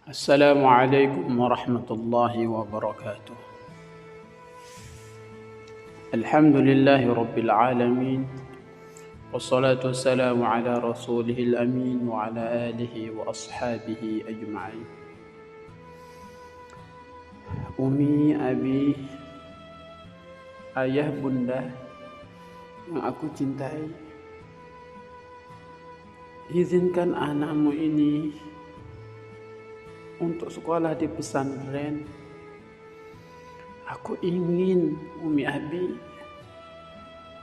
Assalamualaikum warahmatullahi wabarakatuh. Alhamdulillahi rabbil alamin. Wassalatu wassalamu ala rasulihil amin wa ala alihi wa ashabihi ajma'in. Umi, abi, ayah, bunda yang aku cintai, izinkan anakmu ini untuk sekolah di pesantren. Aku ingin Umi Abi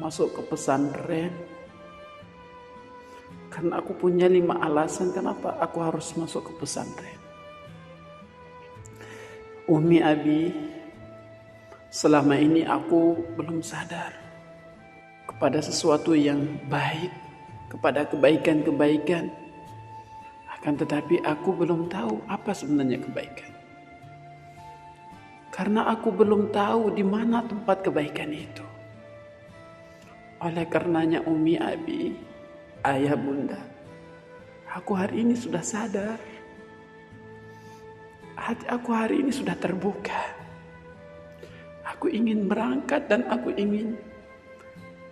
masuk ke pesantren karena aku punya 5 alasan kenapa aku harus masuk ke pesantren. Umi Abi, selama ini aku belum sadar kepada sesuatu yang baik, kepada kebaikan-kebaikan. Akan tetapi aku belum tahu apa sebenarnya kebaikan. Karena aku belum tahu di mana tempat kebaikan itu. Oleh karenanya Umi Abi, ayah bunda, aku hari ini sudah sadar. Hati aku hari ini sudah terbuka. Aku ingin berangkat dan aku ingin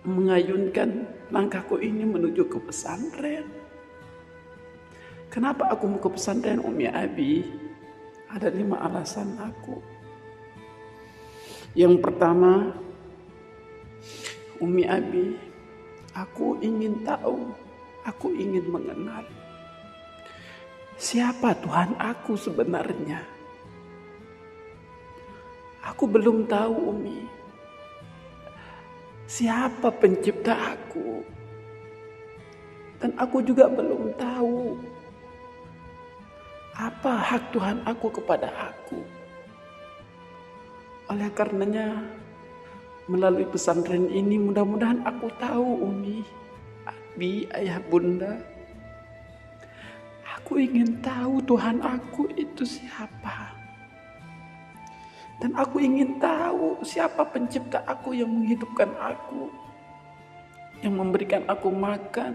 mengayunkan langkahku ini menuju ke pesantren. Kenapa aku mau ke pesantren Umi Abi? Ada 5 alasan aku. Yang pertama, Umi Abi, aku ingin tahu, aku ingin mengenal siapa Tuhan aku sebenarnya. Aku belum tahu Umi, siapa pencipta aku. Dan aku juga belum tahu apa hak Tuhan aku kepada aku. Oleh karenanya, melalui pesantren ini mudah-mudahan aku tahu Umi, Abi, ayah bunda. Aku ingin tahu Tuhan aku itu siapa. Dan aku ingin tahu siapa pencipta aku yang menghidupkan aku. Yang memberikan aku makan.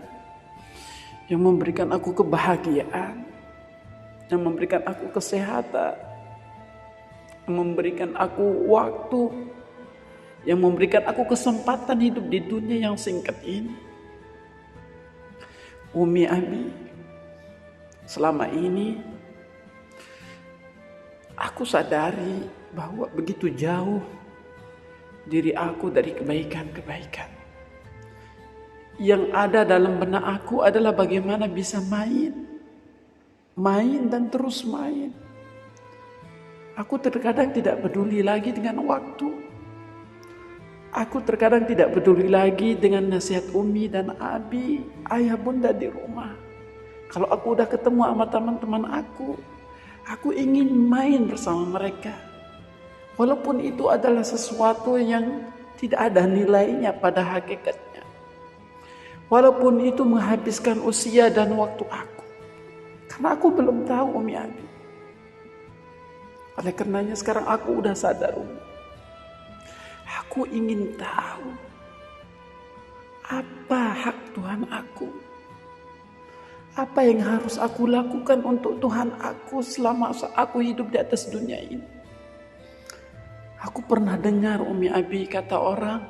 Yang memberikan aku kebahagiaan. Yang memberikan aku kesehatan, yang memberikan aku waktu, yang memberikan aku kesempatan hidup di dunia yang singkat ini. Umi Abi, selama ini aku sadari bahwa begitu jauh diri aku dari kebaikan-kebaikan. Yang ada dalam benak aku adalah bagaimana bisa main dan terus main. Aku terkadang tidak peduli lagi dengan waktu. Aku terkadang tidak peduli lagi dengan nasihat Umi dan Abi, ayah bunda di rumah. Kalau aku udah ketemu sama teman-teman aku ingin main bersama mereka. Walaupun itu adalah sesuatu yang tidak ada nilainya pada hakikatnya. Walaupun itu menghabiskan usia dan waktu aku. Karena aku belum tahu Umi Abi. Oleh karenanya sekarang aku udah sadar Umi. Aku ingin tahu apa hak Tuhan aku. Apa yang harus aku lakukan untuk Tuhan aku selama aku hidup di atas dunia ini. Aku pernah dengar Umi Abi kata orang,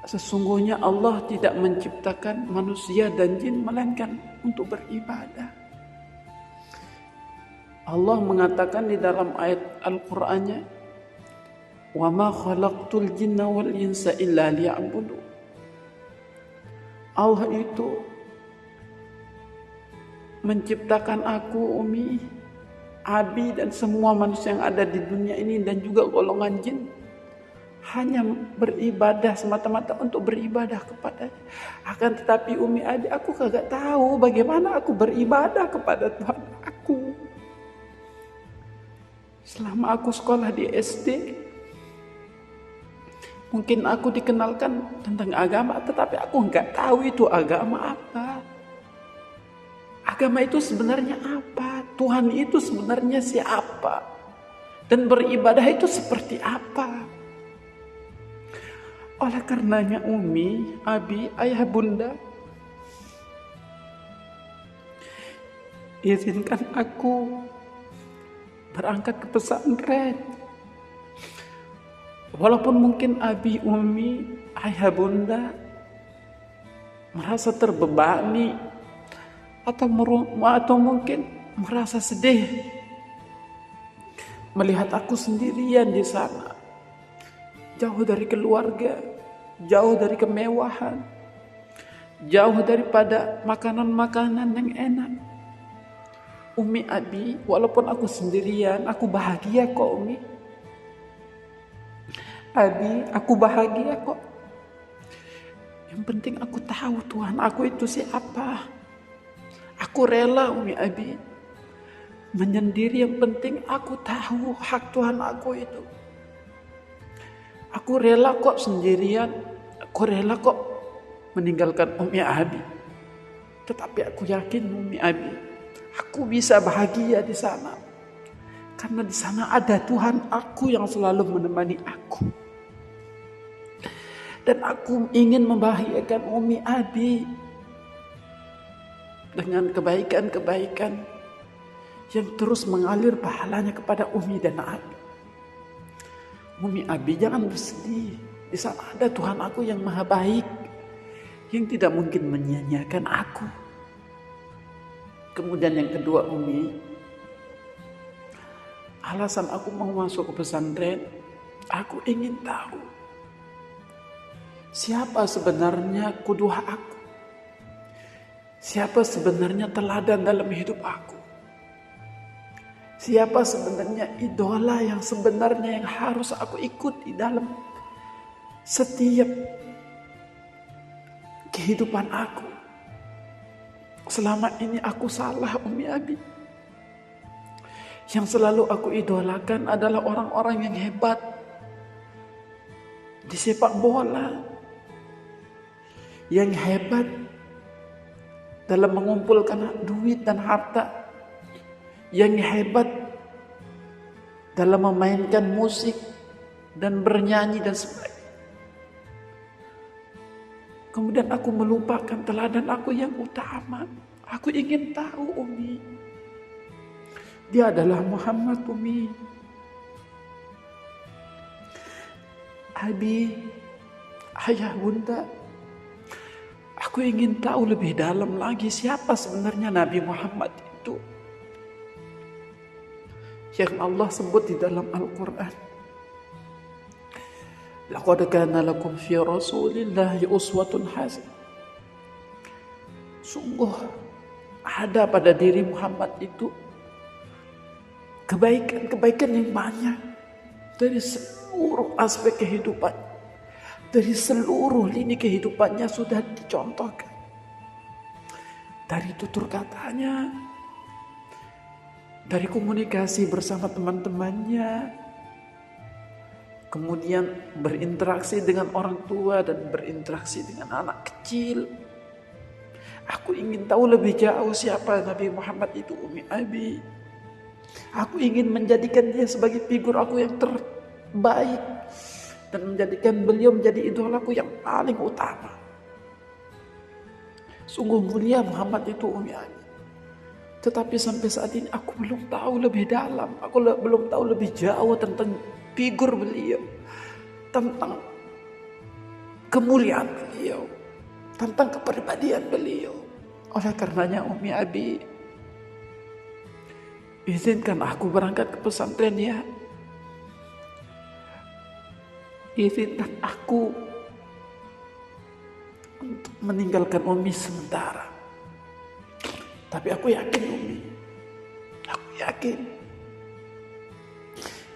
sesungguhnya Allah tidak menciptakan manusia dan jin melainkan untuk beribadah. Allah mengatakan di dalam ayat Al-Qur'annya, "Wa ma khalaqtul jinna wal insa illa liya'budun." Allah itu menciptakan aku, Umi, Abi dan semua manusia yang ada di dunia ini dan juga golongan jin hanya beribadah semata-mata untuk beribadah kepadanya. Akan tetapi Umi Abi, aku kagak tahu bagaimana aku beribadah kepada Tuhan aku. Selama aku sekolah di SD, mungkin aku dikenalkan tentang agama, tetapi aku nggak tahu itu agama apa. Agama itu sebenarnya apa? Tuhan itu sebenarnya siapa? Dan beribadah itu seperti apa? Oleh karenanya Umi, Abi, ayah bunda, izinkan aku berangkat ke pesantren. Walaupun mungkin abi, umi, ayah, bunda merasa terbebani atau mungkin merasa sedih melihat aku sendirian di sana, jauh dari keluarga, jauh dari kemewahan, jauh daripada makanan-makanan yang enak. Umi, abi, walaupun aku sendirian, aku bahagia kok, Umi. Abi, aku bahagia kok. Yang penting aku tahu Tuhan aku itu siapa. Aku rela, Umi, abi, menyendiri. Yang penting aku tahu hak Tuhan aku itu. Aku rela kok sendirian. Aku rela kok meninggalkan Umi, abi. Tetapi aku yakin, Umi, abi, aku bisa bahagia di sana. Karena di sana ada Tuhan aku yang selalu menemani aku. Dan aku ingin membahagiakan Umi, abi dengan kebaikan-kebaikan yang terus mengalir pahalanya kepada Umi dan abi. Umi, abi, jangan bersedih. Di sana ada Tuhan aku yang maha baik, yang tidak mungkin menyia-nyiakan aku. Kemudian yang kedua, Umi, alasan aku mau masuk ke pesantren, aku ingin tahu siapa sebenarnya kuduha aku. Siapa sebenarnya teladan dalam hidup aku. Siapa sebenarnya idola yang sebenarnya yang harus aku ikuti dalam setiap kehidupan aku. Selama ini aku salah, Umi, abi. Yang selalu aku idolakan adalah orang-orang yang hebat di sepak bola, yang hebat dalam mengumpulkan duit dan harta, yang hebat dalam memainkan musik dan bernyanyi dan sebagainya. Kemudian aku melupakan teladan aku yang utama. Aku ingin tahu, Umi, dia adalah Muhammad, Umi. Abi, ayah, bunda, aku ingin tahu lebih dalam lagi siapa sebenarnya Nabi Muhammad itu yang Allah sebut di dalam Al-Quran. Laqad kana lakum fi Rasulillahi uswatun hasanah. Sungguh ada pada diri Muhammad itu kebaikan-kebaikan yang banyak dari seluruh aspek kehidupan. Dari seluruh lini kehidupannya sudah dicontohkan. Dari tutur katanya, dari komunikasi bersama teman-temannya, kemudian berinteraksi dengan orang tua dan berinteraksi dengan anak kecil. Aku ingin tahu lebih jauh siapa Nabi Muhammad itu, Umi, abi. Aku ingin menjadikan dia sebagai figur aku yang terbaik dan menjadikan beliau menjadi idolaku yang paling utama. Sungguh mulia Muhammad itu, Umi, abi. Tetapi sampai saat ini aku belum tahu lebih dalam, aku belum tahu lebih jauh tentang figur beliau, tentang kemuliaan beliau, tentang kepribadian beliau. Oleh karenanya, Umi, abi, izinkan aku berangkat ke pesantren ya. Izinkan aku untuk meninggalkan Umi sementara. Tapi aku yakin, Umi, aku yakin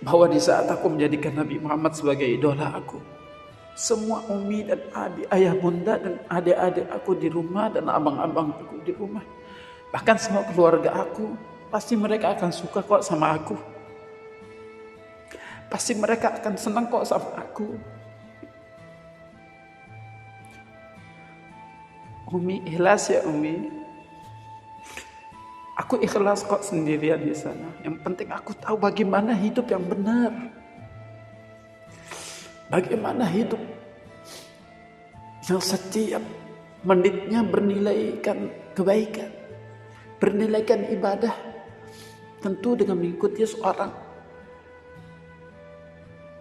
bahwa di saat aku menjadikan Nabi Muhammad sebagai idola aku, semua Umi dan abi, ayah, bunda dan adik-adik aku di rumah dan abang-abang aku di rumah, bahkan semua keluarga aku, pasti mereka akan suka kok sama aku. Pasti mereka akan senang kok sama aku. Umi ikhlas ya, Umi. Aku ikhlas kok sendirian di sana. Yang penting aku tahu bagaimana hidup yang benar. Bagaimana hidup yang setiap menitnya bernilaikan kebaikan. bernilaikan ibadah tentu dengan mengikuti seorang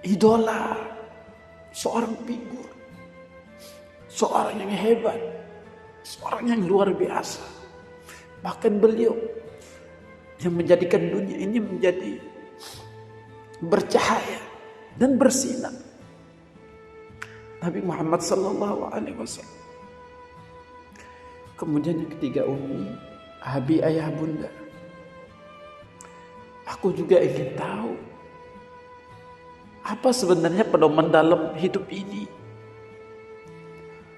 idola, seorang figur, seorang yang hebat, seorang yang luar biasa. Bahkan beliau yang menjadikan dunia ini menjadi bercahaya dan bersinar. Nabi Muhammad SAW. Kemudian yang ketiga, Umi, Abi, ayah bunda. Aku juga ingin tahu apa sebenarnya pedoman dalam hidup ini.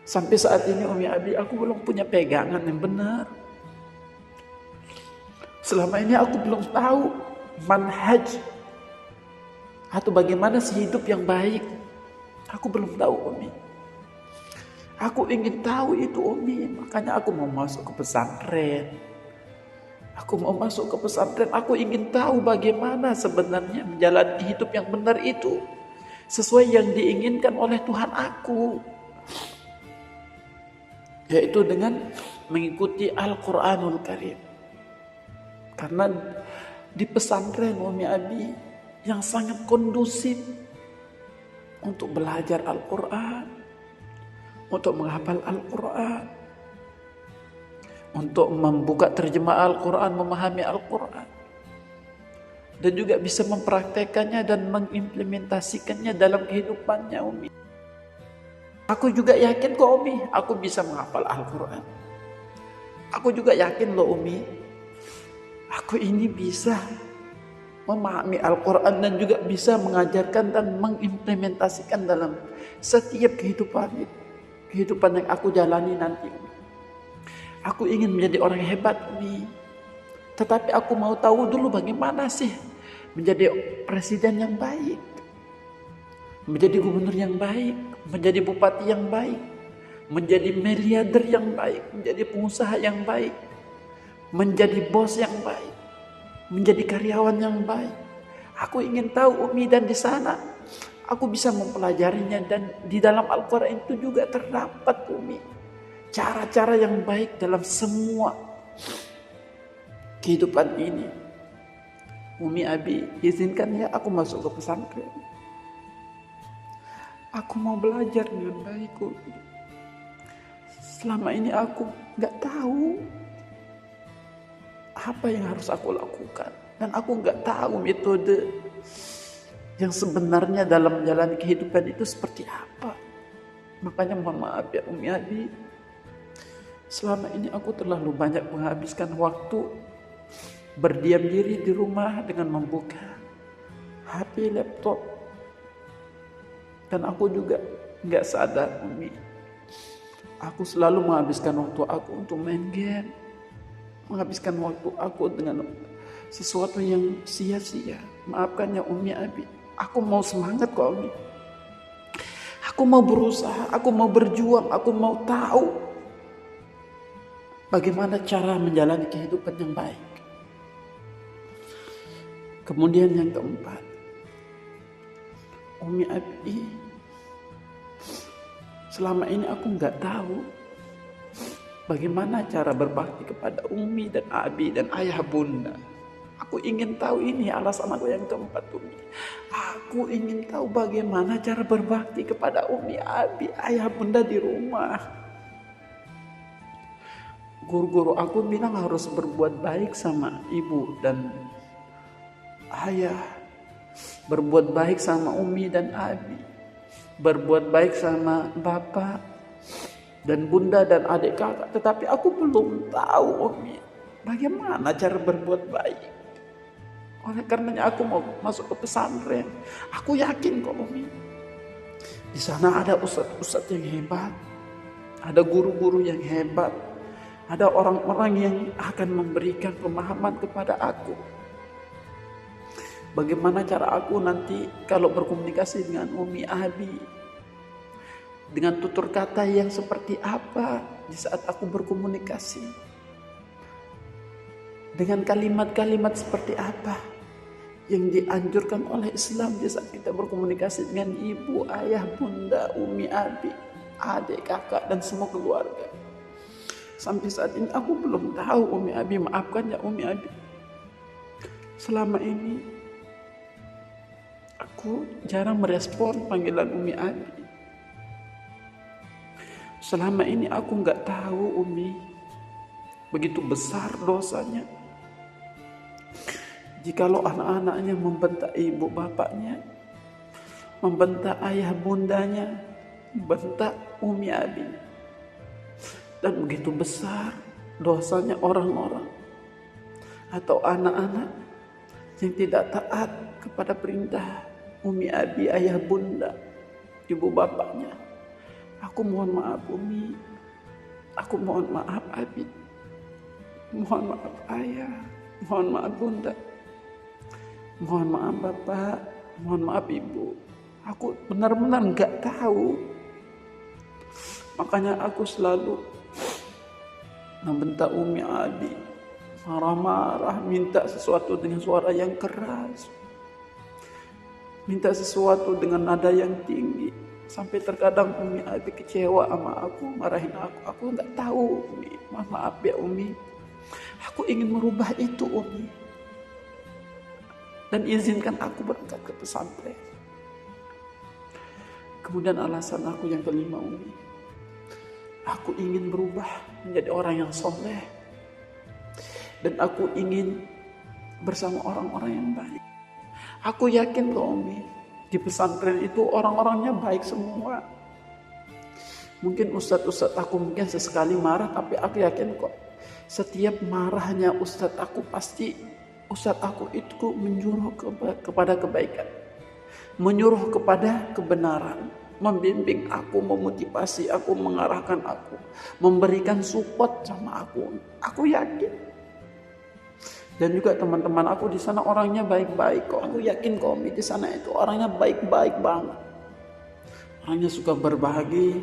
Sampai saat ini Umi, Abi, aku belum punya pegangan yang benar. Selama ini aku belum tahu manhaj atau bagaimana sih hidup yang baik. Aku belum tahu, Umi. Aku ingin tahu itu, Umi. Makanya aku mau masuk ke pesantren. Aku ingin tahu bagaimana sebenarnya menjalani hidup yang benar itu, sesuai yang diinginkan oleh Tuhan aku, yaitu dengan mengikuti Al-Quranul Karim. Karena di pesantren, Umi, Abi, yang sangat kondusif untuk belajar Al-Quran, untuk menghafal Al-Quran, untuk membuka terjemah Al-Quran, memahami Al-Quran, dan juga bisa mempraktekannya dan mengimplementasikannya dalam kehidupannya, Umi. Aku juga yakin kok, Umi, aku bisa menghafal Al-Quran. Aku juga yakin loh, Umi, aku ini bisa memahami Al-Quran dan juga bisa mengajarkan dan mengimplementasikan dalam setiap kehidupan yang aku jalani nanti. Aku ingin menjadi orang hebat, Umi. Tetapi aku mau tahu dulu bagaimana sih menjadi presiden yang baik, menjadi gubernur yang baik, menjadi bupati yang baik, menjadi miliarder yang baik, menjadi pengusaha yang baik, menjadi bos yang baik, menjadi karyawan yang baik. Aku ingin tahu, Umi, dan di sana aku bisa mempelajarinya, dan di dalam Al-Quran itu juga terdapat, Umi, cara-cara yang baik dalam semua kehidupan ini. Umi, Abi, izinkan ya aku masuk ke pesantren. Aku mau belajar dengan baik, Umi. Selama ini aku gak tahu apa yang harus aku lakukan, dan aku gak tahu metode yang sebenarnya dalam menjalani kehidupan itu seperti apa. Makanya mohon maaf ya, Umi, Abi, selama ini aku terlalu banyak menghabiskan waktu berdiam diri di rumah dengan membuka HP, laptop, dan aku juga gak sadar, Umi, aku selalu menghabiskan waktu aku untuk main game, menghabiskan waktu aku dengan sesuatu yang sia-sia. Maafkan ya, Umi, Abi, aku mau semangat kok, Umi. Aku mau berusaha, aku mau berjuang, aku mau tahu bagaimana cara menjalani kehidupan yang baik. Kemudian yang keempat, Umi, Abi, selama ini aku nggak tahu bagaimana cara berbakti kepada Umi dan Abi dan ayah bunda. Aku ingin tahu, ini alasan aku yang keempat, Umi. Aku ingin tahu bagaimana cara berbakti kepada Umi, Abi, ayah bunda di rumah. Guru-guru aku bilang harus berbuat baik sama ibu dan ayah, berbuat baik sama Umi dan Abi, berbuat baik sama bapak dan bunda dan adik kakak. Tetapi aku belum tahu, Umi, bagaimana cara berbuat baik. Oleh karenanya aku mau masuk ke pesantren. Aku yakin kok, Umi, di sana ada ustadz-ustadz yang hebat, ada guru-guru yang hebat, ada orang-orang yang akan memberikan pemahaman kepada aku. Bagaimana cara aku nanti kalau berkomunikasi dengan Umi, Abi, dengan tutur kata yang seperti apa di saat aku berkomunikasi, dengan kalimat-kalimat seperti apa yang dianjurkan oleh Islam di saat kita berkomunikasi dengan ibu, ayah, bunda, Umi, Abi, adik, kakak, dan semua keluarga. Sampai saat ini aku belum tahu Umi Abi. Maafkan ya Umi Abi. Selama ini aku jarang merespon panggilan Umi Abi. Selama ini aku nggak tahu Umi, begitu besar dosanya jikalau anak-anaknya membentak ibu bapaknya, membentak ayah bundanya, membentak Umi Abi. Dan begitu besar dosanya orang-orang atau anak-anak yang tidak taat kepada perintah Umi Abi, ayah bunda, ibu bapaknya. Aku mohon maaf Umi, aku mohon maaf Abi, mohon maaf ayah, mohon maaf bunda, mohon maaf bapak, mohon maaf ibu. Aku benar-benar gak tahu. Makanya aku selalu membentak Umi Abi, marah-marah, minta sesuatu dengan suara yang keras, minta sesuatu dengan nada yang tinggi. Sampai terkadang Umi Abi kecewa sama aku, marahin aku. Aku nggak tahu Umi, maaf ya Umi. Aku ingin merubah itu Umi. Dan izinkan aku berangkat ke pesantren. Kemudian alasan aku yang kelima Umi, aku ingin berubah menjadi orang yang soleh. Dan aku ingin bersama orang-orang yang baik. Aku yakin loh Umi, di pesantren itu orang-orangnya baik semua. Mungkin ustadz-ustadz aku mungkin sesekali marah, tapi aku yakin kok setiap marahnya ustadz aku pasti ustadz aku itu menyuruh kepada kebaikan, menyuruh kepada kebenaran, membimbing aku, memotivasi aku, mengarahkan aku, memberikan support sama aku. Aku yakin. Dan juga teman-teman aku di sana orangnya baik-baik kok. Aku yakin kok di sana itu orangnya baik-baik banget. Orangnya suka berbagi,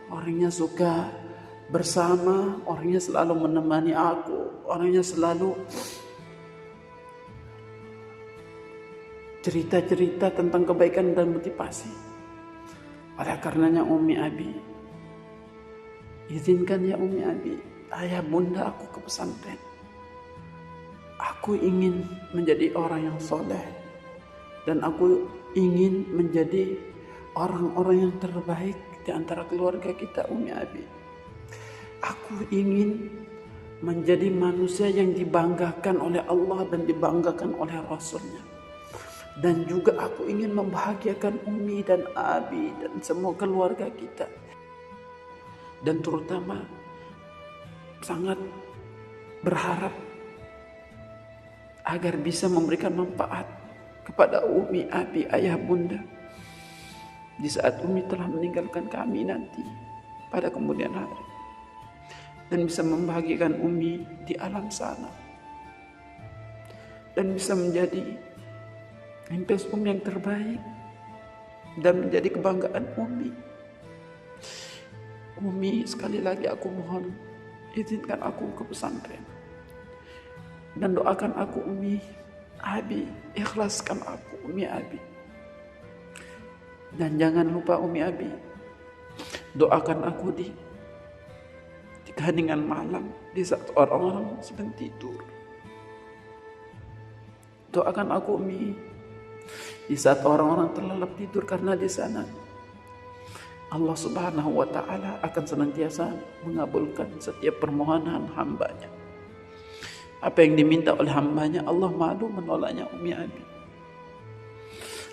orangnya suka bersama, orangnya selalu menemani aku, orangnya selalu cerita-cerita tentang kebaikan dan motivasi. Oleh karenanya Umi Abi, izinkan ya Umi Abi, ayah bunda aku ke pesantren. Aku ingin menjadi orang yang soleh. Dan aku ingin menjadi orang-orang yang terbaik di antara keluarga kita Umi Abi. Aku ingin menjadi manusia yang dibanggakan oleh Allah dan dibanggakan oleh Rasulnya. Dan juga aku ingin membahagiakan Umi dan Abi dan semua keluarga kita. Dan terutama sangat berharap agar bisa memberikan manfaat kepada Umi, Abi, ayah, bunda di saat Umi telah meninggalkan kami nanti pada kemudian hari, dan bisa membahagiakan Umi di alam sana, dan bisa menjadi impian Umi yang terbaik dan menjadi kebanggaan Umi. Umi, sekali lagi aku mohon izinkan aku ke pesantren. Dan doakan aku Umi Abi, ikhlaskan aku Umi Abi. Dan jangan lupa Umi Abi, doakan aku di keheningan malam di saat orang-orang sedang tidur. Doakan aku Umi di saat orang-orang terlelap tidur, karena di sana Allah Subhanahu wa Ta'ala akan senantiasa mengabulkan setiap permohonan hambanya. Apa yang diminta oleh hambanya, Allah malu menolaknya Umi Abi.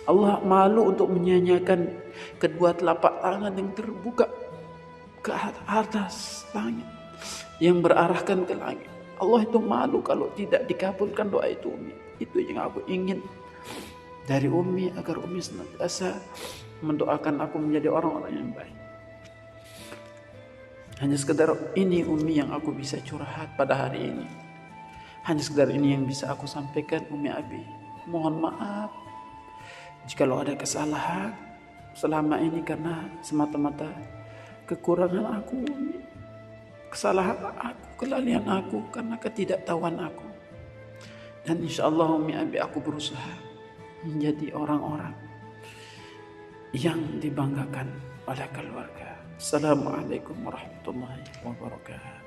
Allah malu untuk menyanyiakan kedua telapak tangan yang terbuka ke atas langit, yang berarahkan ke langit. Allah itu malu kalau tidak dikabulkan doa itu Umi. Itu yang aku ingin dari Umi, agar Umi senantiasa mendoakan aku menjadi orang-orang yang baik. Hanya sekedar ini Umi yang aku bisa curhat pada hari ini. Hanya sekedar ini yang bisa aku sampaikan Umi Abi. Mohon maaf jikalau ada kesalahan selama ini karena semata-mata kekurangan aku, Umi. Kesalahan aku, kelalaian aku, karena ketidaktahuan aku. Dan insya Allah Umi Abi, aku berusaha menjadi orang-orang yang dibanggakan oleh keluarga. Assalamualaikum warahmatullahi wabarakatuh.